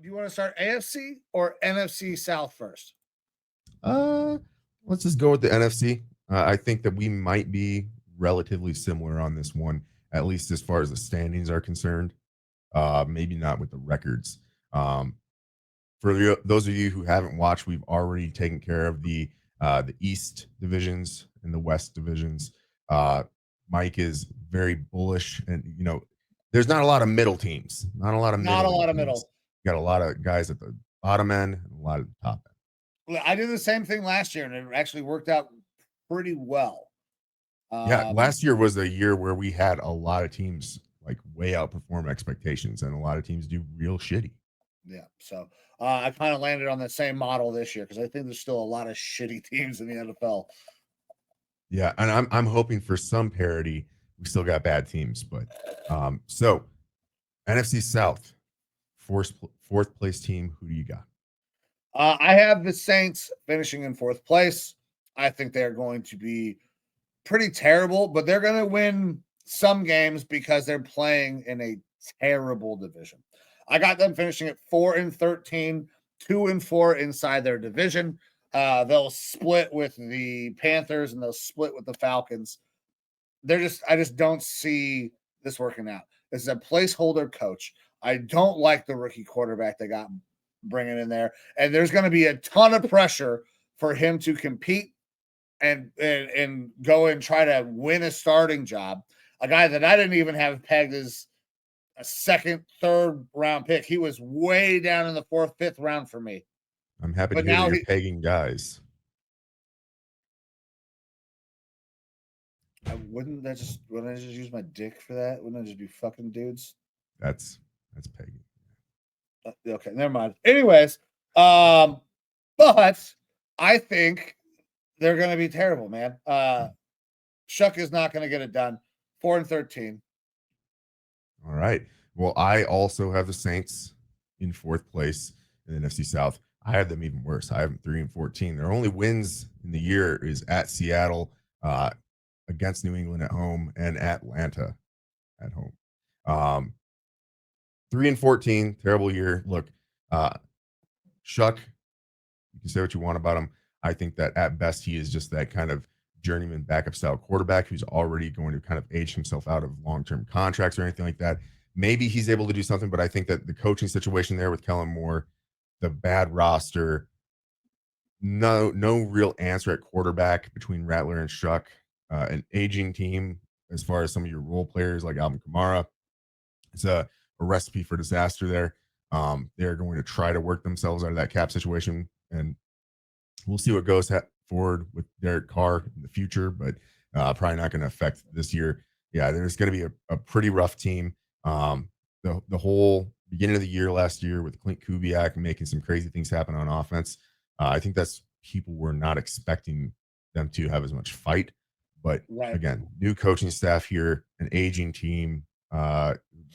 you want to start AFC or NFC South first? Uh, let's just go with the NFC. I think that we might be relatively similar on this one, at least as far as the standings are concerned. Maybe not with the records. Um, for those of you who haven't watched, we've already taken care of the East divisions and the West divisions. Uh, Mike is very bullish, and there's not a lot of middle teams, not a lot of Not a middling lot of teams. middle. You got a lot of guys at the bottom end and a lot at the top end. I did the same thing last year, and it actually worked out pretty well. Yeah, last year was a year where we had a lot of teams like way outperform expectations, and a lot of teams do real shitty. Yeah, so I kind of landed on the same model this year because I think there's still a lot of shitty teams in the NFL. Yeah, and I'm hoping for some parity. We still got bad teams, but so NFC South, fourth place team. Who do you got? I have the Saints finishing in fourth place. I think they're going to be pretty terrible, but they're going to win some games because they're playing in a terrible division. I got them finishing at 4-13, 2-4 inside their division. They'll split with the Panthers and they'll split with the Falcons. I just don't see this working out. This is a placeholder coach. I don't like the rookie quarterback they got bringing in there, and there's going to be a ton of pressure for him to compete and go and try to win a starting job. A guy that I didn't even have pegged as a second, third round pick. He was way down in the fourth, fifth round for me. I'm happy to hear that you're pegging guys. Wouldn't I just use my dick for that? Wouldn't I just be fucking dudes? That's pegging. Okay, never mind. Anyways, but I think they're going to be terrible, man. Shough is not going to get it done. 4-13. All right. Well, I also have the Saints in fourth place in the NFC South. I have them even worse. I have them 3-14. Their only wins in the year is at Seattle, against New England at home, and Atlanta at home. 3-14, terrible year. Look, Shough, you can say what you want about him. I think that at best he is just that kind of journeyman backup style quarterback who's already going to kind of age himself out of long-term contracts or anything like that. Maybe he's able to do something, but I think that the coaching situation there with Kellen Moore, the bad roster, no real answer at quarterback between Rattler and Shough, an aging team as far as some of your role players like Alvin Kamara. It's a recipe for disaster there. They're going to try to work themselves out of that cap situation, and we'll see what goes forward with Derek Carr in the future, but probably not going to affect this year. Yeah, there's going to be a pretty rough team. The whole beginning of the year last year with Clint Kubiak making some crazy things happen on offense. I think that's people were not expecting them to have as much fight. But again, new coaching staff here, an aging team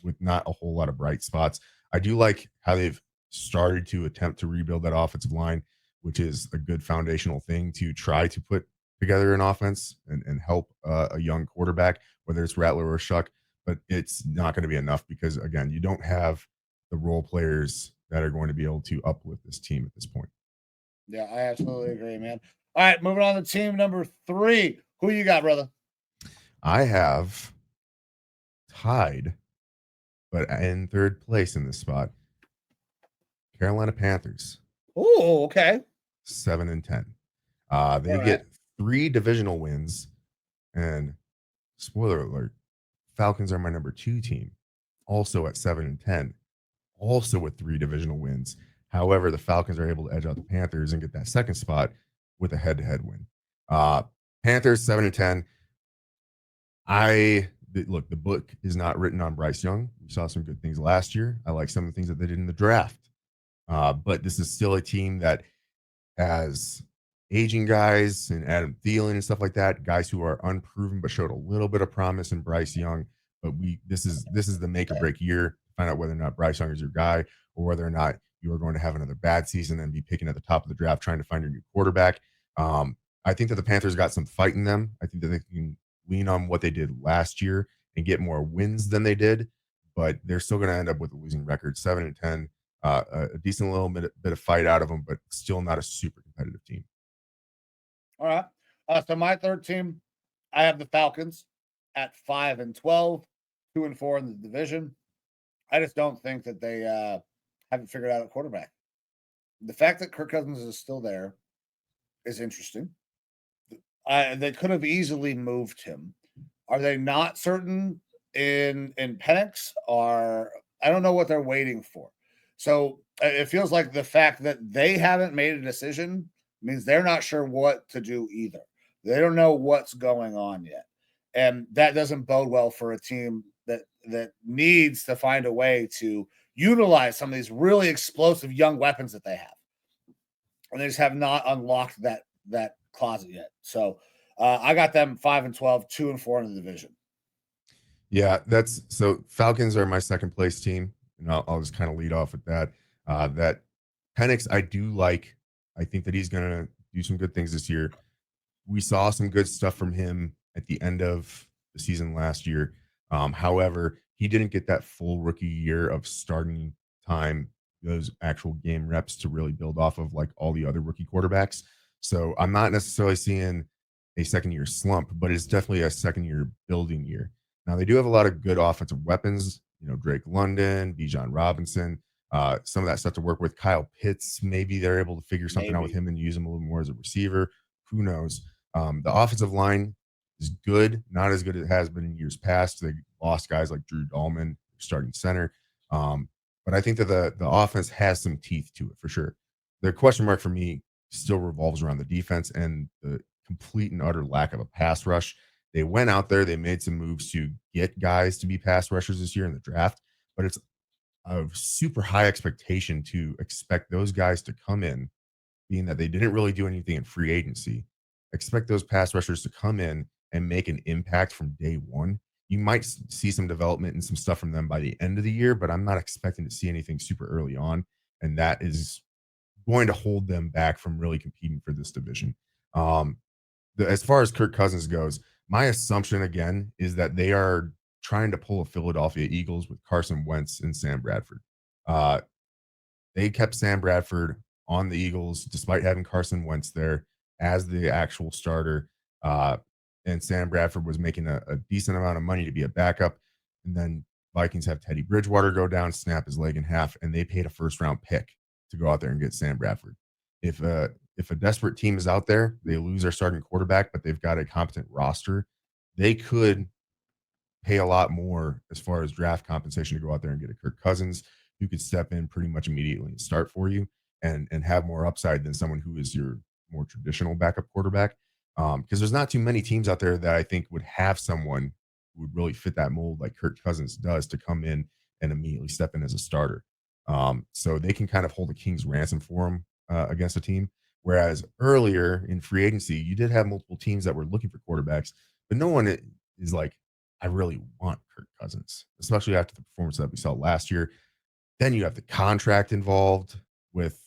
with not a whole lot of bright spots. I do like how they've started to attempt to rebuild that offensive line, which is a good foundational thing to try to put together an offense and help a young quarterback, whether it's Rattler or Shough. But it's not going to be enough because, again, you don't have the role players that are going to be able to uplift this team at this point. Yeah, I absolutely agree, man. All right, moving on to team number 3. Who you got, brother? I have tied, but in third place in this spot, Carolina Panthers. Oh, okay. 7-10. They get 3 divisional wins, and spoiler alert, Falcons are my number 2 team, also at 7-10, also with 3 divisional wins. However, the Falcons are able to edge out the Panthers and get that second spot with a head-to-head win. Panthers 7-10. Look, the book is not written on Bryce Young. We saw some good things last year. I like some of the things that they did in the draft. But this is still a team that has aging guys and Adam Thielen and stuff like that, guys who are unproven but showed a little bit of promise in Bryce Young. But this is the make or break year. Find out whether or not Bryce Young is your guy or whether or not you are going to have another bad season and be picking at the top of the draft trying to find your new quarterback. I think that the Panthers got some fight in them. I think that they can lean on what they did last year and get more wins than they did, but they're still going to end up with a losing record, 7-10. a decent little bit of fight out of them, but still not a super competitive team. All right. So my third team, I have the Falcons at 5-12, 2-4 in the division. I just don't think that they haven't figured out a quarterback. The fact that Kirk Cousins is still there is interesting. They could have easily moved him. Are they not certain in Penix? Or I don't know what they're waiting for. So it feels like the fact that they haven't made a decision means they're not sure what to do either. They don't know what's going on yet, and that doesn't bode well for a team that needs to find a way to utilize some of these really explosive young weapons that they have, and they just have not unlocked that closet yet. So I got them 5-12, 2-4 in the division. Yeah, that's so Falcons are my second place team, and I'll just kind of lead off with that. That Penix, I do like. I think that he's gonna do some good things this year. We saw some good stuff from him at the end of the season last year. However, he didn't get that full rookie year of starting time, those actual game reps to really build off of like all the other rookie quarterbacks. So I'm not necessarily seeing a second year slump, but it's definitely a second year building year. Now they do have a lot of good offensive weapons, Drake London, Bijan Robinson, some of that stuff to work with. Kyle Pitts, maybe they're able to figure something out with him and use him a little more as a receiver. Who knows? The offensive line is good, not as good as it has been in years past. They lost guys like Drew Dahlman, starting center. But I think that the offense has some teeth to it for sure. The question mark for me still revolves around the defense and the complete and utter lack of a pass rush. They went out there, they made some moves to get guys to be pass rushers this year in the draft, but it's a super high expectation to expect those guys to come in, being that they didn't really do anything in free agency. Expect those pass rushers to come in and make an impact from day one. You might see some development and some stuff from them by the end of the year, but I'm not expecting to see anything super early on. And that is going to hold them back from really competing for this division. As far as Kirk Cousins goes, my assumption again is that they are trying to pull a Philadelphia Eagles with Carson Wentz and Sam Bradford. Uh, they kept Sam Bradford on the Eagles despite having Carson Wentz there as the actual starter. And Sam Bradford was making a decent amount of money to be a backup. And then Vikings have Teddy Bridgewater go down, snap his leg in half, and they paid a first round pick to go out there and get Sam Bradford. If a desperate team is out there, they lose their starting quarterback, but they've got a competent roster, they could pay a lot more as far as draft compensation to go out there and get a Kirk Cousins who could step in pretty much immediately and start for you and have more upside than someone who is your more traditional backup quarterback. Because there's not too many teams out there that I think would have someone who would really fit that mold like Kirk Cousins does to come in and immediately step in as a starter. So they can kind of hold a king's ransom for him against a team. Whereas earlier in free agency, you did have multiple teams that were looking for quarterbacks, but no one is like, I really want Kirk Cousins, especially after the performance that we saw last year. Then you have the contract involved with,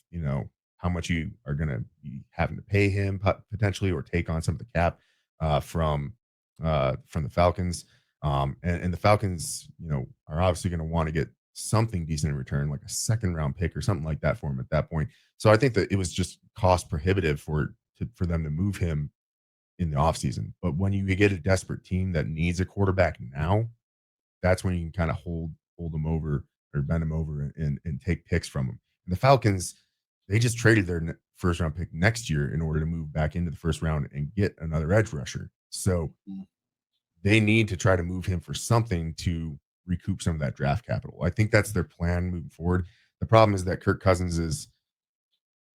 how much you are going to be having to pay him potentially or take on some of the cap from the Falcons. And the Falcons, are obviously going to want to get something decent in return, like a second round pick or something like that for him at that point. So I think that it was just cost prohibitive for them to move him in the offseason. But when you get a desperate team that needs a quarterback now, that's when you can kind of hold them over or bend them over and take picks from them. And the Falcons, they just traded their first round pick next year in order to move back into the first round and get another edge rusher. So they need to try to move him for something to recoup some of that draft capital. I think that's their plan moving forward. The problem is that Kirk Cousins is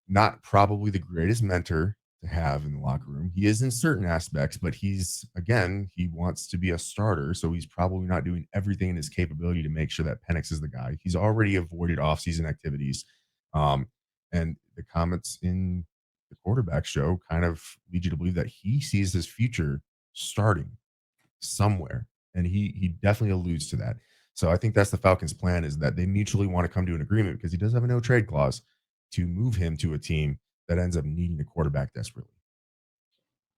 not probably the greatest mentor to have in the locker room. He is in certain aspects, but he wants to be a starter. So he's probably not doing everything in his capability to make sure that Penix is the guy. He's already avoided offseason activities. And the comments in the quarterback show kind of lead you to believe that he sees his future starting somewhere. And he definitely alludes to that. So I think that's the Falcons' plan, is that they mutually want to come to an agreement, because he does have a no trade clause, to move him to a team that ends up needing a quarterback desperately.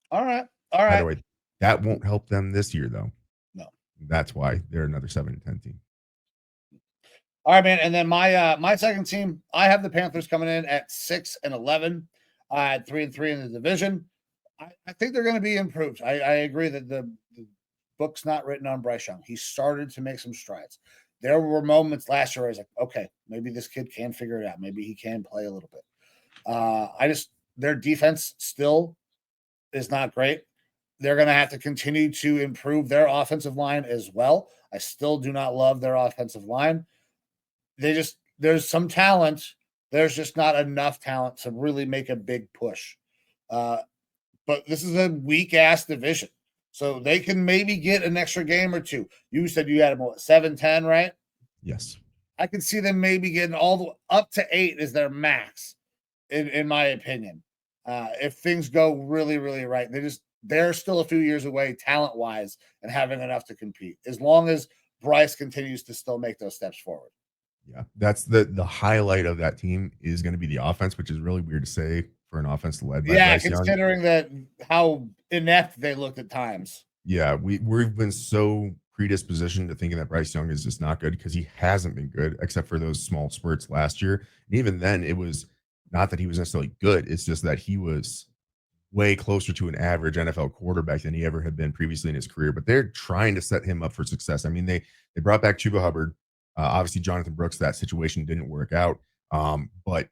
All right. By the way, that won't help them this year, though. No. That's why they're another 7-10 team. All right, man. And then my second team, I have the Panthers coming in at 6-11, at 3-3 in the division. I think they're going to be improved. I agree that the book's not written on Bryce Young. He started to make some strides. There were moments last year where I was like, okay, maybe this kid can figure it out. Maybe he can play a little bit. Their defense still is not great. They're going to have to continue to improve their offensive line as well. I still do not love their offensive line. There's some talent. There's just not enough talent to really make a big push. But this is a weak ass division. So they can maybe get an extra game or two. You said you had them 7-10, right? Yes. I can see them maybe getting all the up to 8 is their max, in my opinion. If things go really, really right. They're still a few years away, talent-wise, and having enough to compete. As long as Bryce continues to still make those steps forward. Yeah, that's the highlight of that team is going to be the offense, which is really weird to say for an offense led by Bryce Young. Considering that how inept they looked at times. Yeah, we've been so predispositioned to thinking that Bryce Young is just not good because he hasn't been good except for those small spurts last year. And even then, it was not that he was necessarily good. It's just that he was way closer to an average NFL quarterback than he ever had been previously in his career. But they're trying to set him up for success. I mean, they brought back Chuba Hubbard. Obviously, Jonathan Brooks, that situation didn't work out. But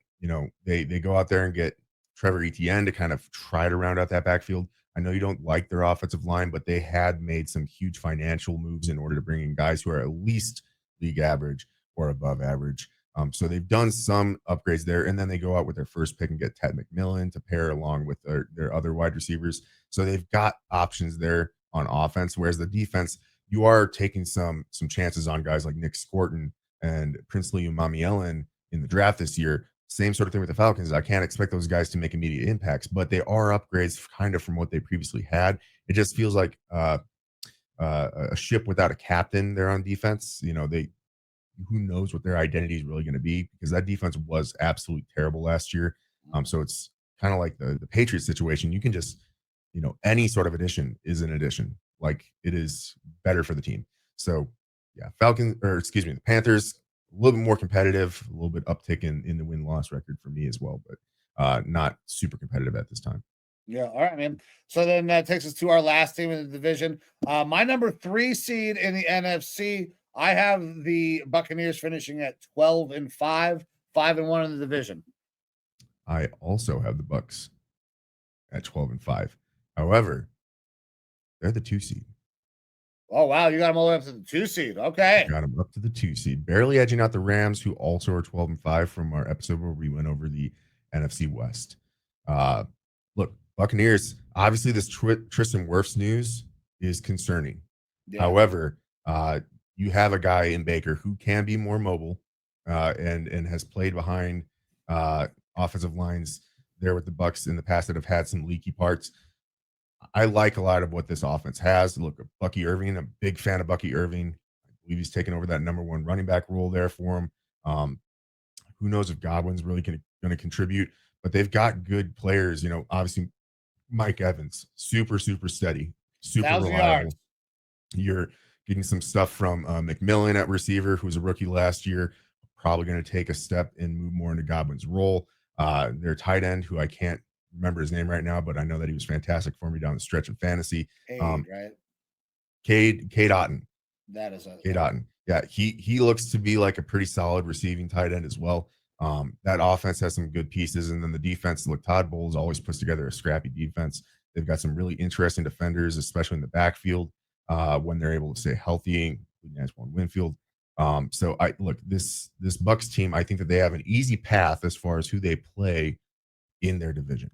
they go out there and get Trevor Etienne to kind of try to round out that backfield. I know you don't like their offensive line, but they had made some huge financial moves in order to bring in guys who are at least league average or above average. So they've done some upgrades there, and then they go out with their first pick and get Ted McMillan to pair along with their other wide receivers. So they've got options there on offense, whereas the defense, you are taking some chances on guys like Nick Scorton and Princely Umamielen in the draft this year. Same sort of thing with the Falcons. I can't expect those guys to make immediate impacts, but they are upgrades kind of from what they previously had. It just feels like a ship without a captain there on defense. Who knows what their identity is really going to be, because that defense was absolutely terrible last year. So it's kind of like the Patriots situation. You can just, any sort of addition is an addition. Like, it is better for the team. So yeah, the Panthers, a little bit more competitive, a little bit uptick in the win-loss record for me as well, but not super competitive at this time. Yeah. All right, man. So then that takes us to our last team in the division. My number 3 seed in the NFC, I have the Buccaneers finishing at 12-5, 5-1 in the division. I also have the Bucs at 12-5. However, they're the 2 seed. Oh, wow. You got them all the way up to the 2 seed. Okay. Got them up to the 2 seed, barely edging out the Rams, who also are 12-5 from our episode where we went over the NFC West. Look, Buccaneers, obviously this Tristan Wirfs news is concerning. Yeah. However, you have a guy in Baker who can be more mobile and has played behind offensive lines there with the Bucs in the past that have had some leaky parts. I like a lot of what this offense has. Look, Bucky Irving, I'm a big fan of Bucky Irving. I believe he's taken over that number 1 running back role there for him. Who knows if Godwin's really going to contribute, but they've got good players. Obviously Mike Evans, super, super steady, super reliable. Yards. You're getting some stuff from McMillan at receiver, who was a rookie last year, probably going to take a step and move more into Godwin's role. Their tight end, who I can't remember his name right now, but I know that he was fantastic for me down the stretch in fantasy. Right? Cade Otton. That is Cade Otton. Yeah, he looks to be like a pretty solid receiving tight end as well. That offense has some good pieces, and then the defense. Look, Todd Bowles always puts together a scrappy defense. They've got some really interesting defenders, especially in the backfield when they're able to stay healthy, including Antoine Winfield. So I look, this Bucs team, I think that they have an easy path as far as who they play in their division.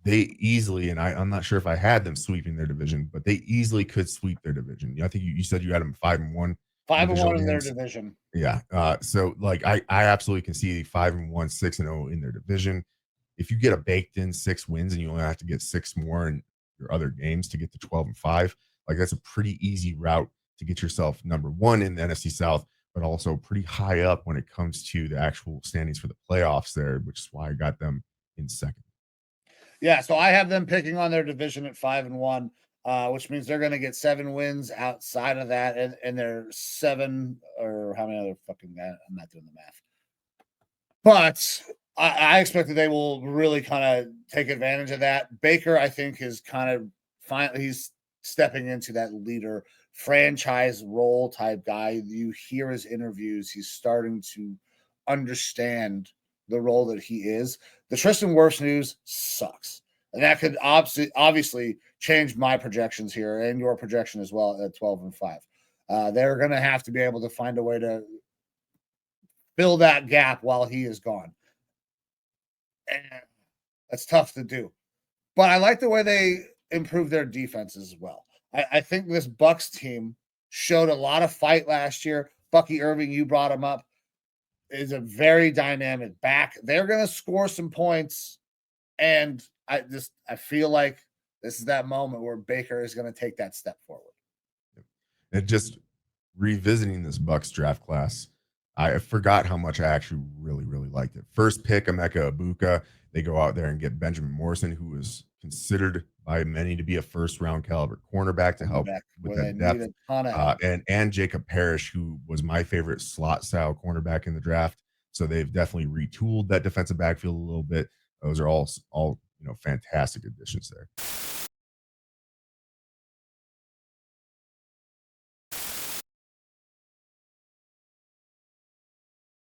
They easily, and I'm not sure if I had them sweeping their division, but they easily could sweep their division. I think you said you had them 5-1. 5-1 in their division. Yeah. So like I absolutely can see 5-1, 6-0 in their division. If you get a baked in 6 wins and you only have to get 6 more in your other games to get to 12-5, like that's a pretty easy route to get yourself number 1 in the NFC South, but also pretty high up when it comes to the actual standings for the playoffs there, which is why I got them in second. Yeah, so I have them picking on their division at 5-1. which means they're going to get 7 wins outside of that, and they're 7 or how many other fucking guys? I'm not doing the math, but I expect that they will really kind of take advantage of that. Baker, I think, is kind of finally he's stepping into that leader franchise role type guy. You hear his interviews; he's starting to understand the role that he is. The Tristan Wirfs news sucks. And that could obviously change my projections here and your projection as well at 12-5. They're going to have to be able to find a way to fill that gap while he is gone. And that's tough to do. But I like the way they improved their defense as well. I think this Bucs team showed a lot of fight last year. Bucky Irving, you brought him up, is a very dynamic back. They're going to score some points, and I feel like this is that moment where Baker is going to take that step forward. And just revisiting this Bucs draft class, I forgot how much I actually really, really liked it. First pick, Emeka Egbuka. They go out there and get Benjamin Morrison, who was considered by many to be a first-round caliber cornerback to help with that depth. And Jacob Parrish, who was my favorite slot-style cornerback in the draft. So they've definitely retooled that defensive backfield a little bit. Those are all fantastic additions there.